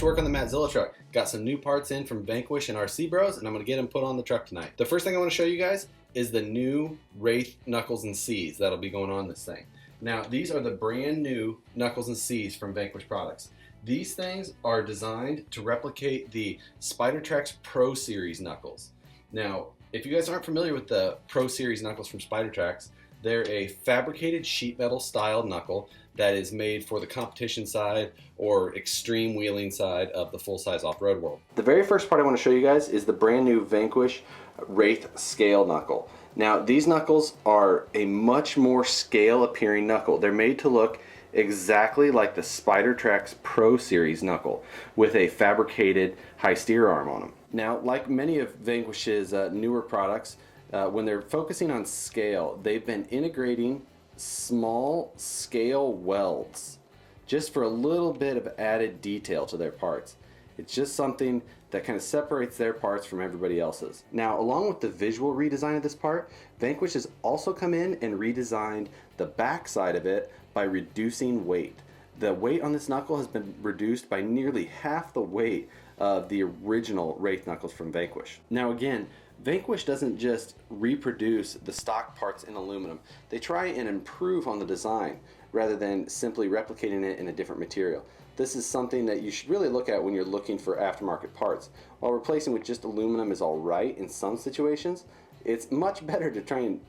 to work on the Mattzilla truck. Got some new parts in from Vanquish and RcBros, and I'm going to get them put on the truck tonight. The first thing I want to show you guys is the new Wraith knuckles and C's that'll be going on this thing. Now, these are the brand new knuckles and C's from Vanquish Products. These things are designed to replicate the Spider-Trax Pro Series knuckles. Now, if you guys aren't familiar with the Pro Series knuckles from Spider-Trax, they're a fabricated sheet metal style knuckle that is made for the competition side or extreme wheeling side of the full-size off-road world. The very first part I want to show you guys is the brand new Vanquish Wraith Scale knuckle. Now, these knuckles are a much more scale appearing knuckle. They're made to look exactly like the Spider-Trax Pro Series knuckle with a fabricated high steer arm on them. Now, like many of Vanquish's newer products, when they're focusing on scale, they've been integrating small scale welds just for a little bit of added detail to their parts. It's just something that kind of separates their parts from everybody else's. Now, along with the visual redesign of this part, Vanquish has also come in and redesigned the back side of it by reducing weight. The weight on this knuckle has been reduced by nearly half the weight of the original Wraith knuckles from Vanquish. Now again, Vanquish doesn't just reproduce the stock parts in aluminum. They try and improve on the design rather than simply replicating it in a different material. This is something that you should really look at when you're looking for aftermarket parts. While replacing with just aluminum is alright in some situations, it's much better to try and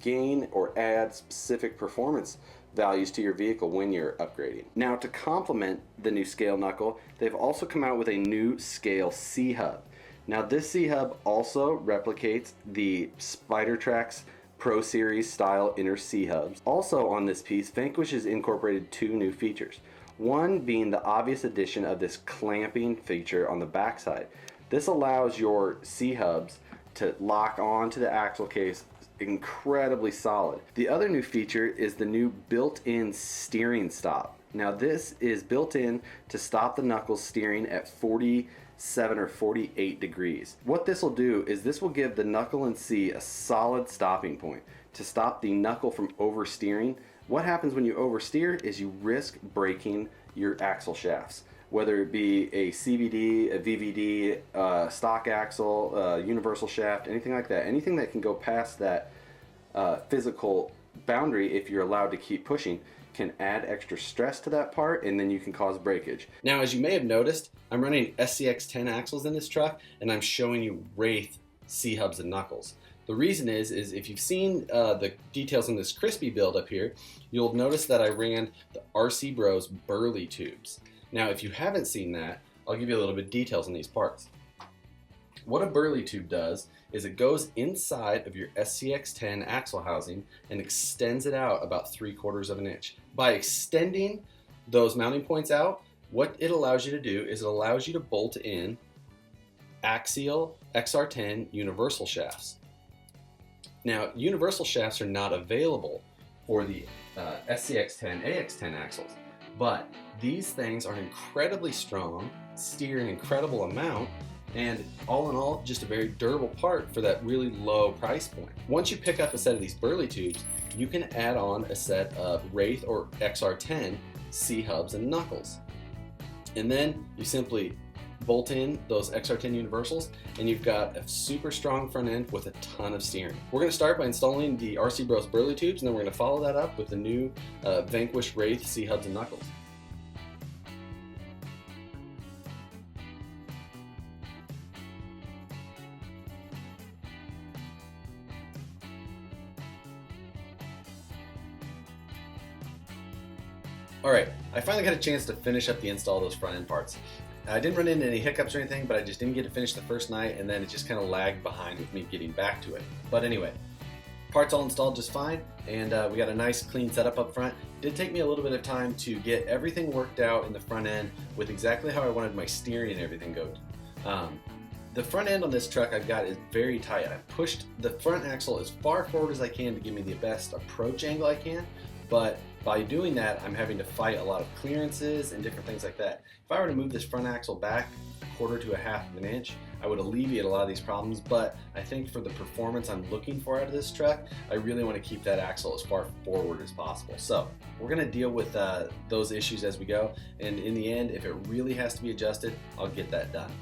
gain or add specific performance values to your vehicle when you're upgrading. Now, to complement the new scale knuckle, they've also come out with a new scale C-hub. Now, this C-hub also replicates the Spider-Trax Pro Series style inner C-hubs. Also on this piece, Vanquish has incorporated two new features. One being the obvious addition of this clamping feature on the backside. This allows your C-hubs to lock on to the axle case incredibly solid. The other new feature is the new built-in steering stop. Now, this is built in to stop the knuckles steering at 47 or 48 degrees. What this will do is this will give the knuckle and C a solid stopping point to stop the knuckle from oversteering. What happens when you oversteer is you risk breaking your axle shafts, whether it be a CVD, a VVD, stock axle, universal shaft, anything like that. Anything that can go past that physical boundary, if you're allowed to keep pushing, can add extra stress to that part, and then you can cause breakage. Now, as you may have noticed, I'm running SCX10 axles in this truck, and I'm showing you Wraith C-hubs and knuckles. The reason is if you've seen the details on this crispy build up here, you'll notice that I ran the RcBros Burly Tubes. Now, if you haven't seen that, I'll give you a little bit of details on these parts. What a Burly tube does is it goes inside of your SCX10 axle housing and extends it out about 3/4 of an inch. By extending those mounting points out, what it allows you to do is it allows you to bolt in axial XR10 universal shafts. Now, universal shafts are not available for the SCX10 AX10 axles, but these things are incredibly strong, steer an incredible amount, and all in all, just a very durable part for that really low price point. Once you pick up a set of these Burly tubes, you can add on a set of Wraith or XR10 C-hubs and knuckles. And then you simply bolt in those XR10 universals, and you've got a super strong front end with a ton of steering. We're going to start by installing the RcBros Burly tubes, and then we're going to follow that up with the new Vanquish Wraith C-hubs and knuckles. Alright, I finally got a chance to finish up the install of those front end parts. I didn't run into any hiccups or anything, but I just didn't get to finish the first night, and then it just kind of lagged behind with me getting back to it. But anyway, parts all installed just fine, and we got a nice clean setup up front. It did take me a little bit of time to get everything worked out in the front end with exactly how I wanted my steering and everything go. The front end on this truck I've got is very tight. I pushed the front axle as far forward as I can to give me the best approach angle I can, but by doing that, I'm having to fight a lot of clearances and different things like that. If I were to move this front axle back 1/4 to 1/2 of an inch, I would alleviate a lot of these problems, but I think for the performance I'm looking for out of this truck, I really want to keep that axle as far forward as possible. So we're going to deal with those issues as we go, and in the end, if it really has to be adjusted, I'll get that done.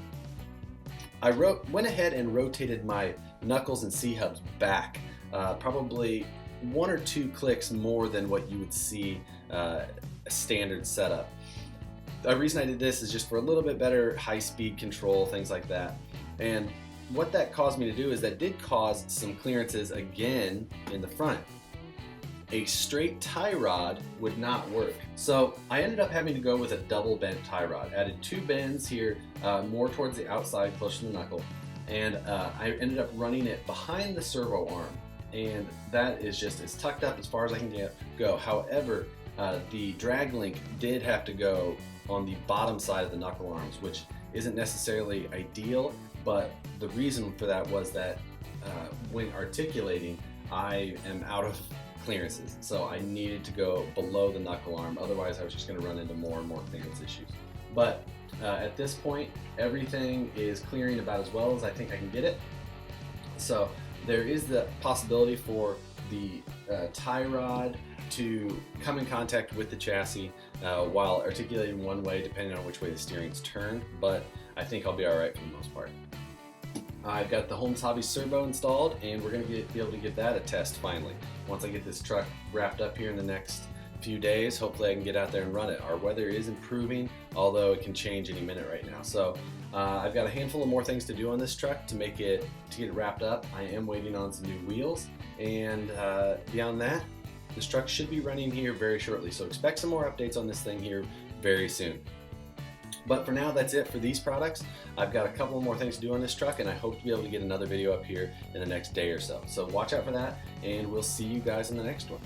I went ahead and rotated my knuckles and C-hubs back, probably 1 or 2 clicks more than what you would see a standard setup. The reason I did this is just for a little bit better high-speed control, things like that. And what that caused me to do is that did cause some clearances again in the front. A straight tie rod would not work. So I ended up having to go with a double bent tie rod. Added 2 bends here, more towards the outside, close to the knuckle. And I ended up running it behind the servo arm. And that is just as tucked up as far as I can go. However, the drag link did have to go on the bottom side of the knuckle arms, which isn't necessarily ideal, but the reason for that was that when articulating, I am out of clearances, so I needed to go below the knuckle arm, otherwise I was just going to run into more and more clearance issues. But at this point, everything is clearing about as well as I think I can get it. So there is the possibility for the tie rod to come in contact with the chassis while articulating one way, depending on which way the steering's turned, but I think I'll be alright for the most part. I've got the Holmes Hobby servo installed, and we're going to be able to give that a test finally. Once I get this truck wrapped up here in the next few days, hopefully I can get out there and run it. Our weather is improving, although it can change any minute right now. So I've got a handful of more things to do on this truck to get it wrapped up. I am waiting on some new wheels, and beyond that, this truck should be running here very shortly, so expect some more updates on this thing here very soon. But for now, that's it for these products. I've got a couple more things to do on this truck, and I hope to be able to get another video up here in the next day or so. So watch out for that, and we'll see you guys in the next one.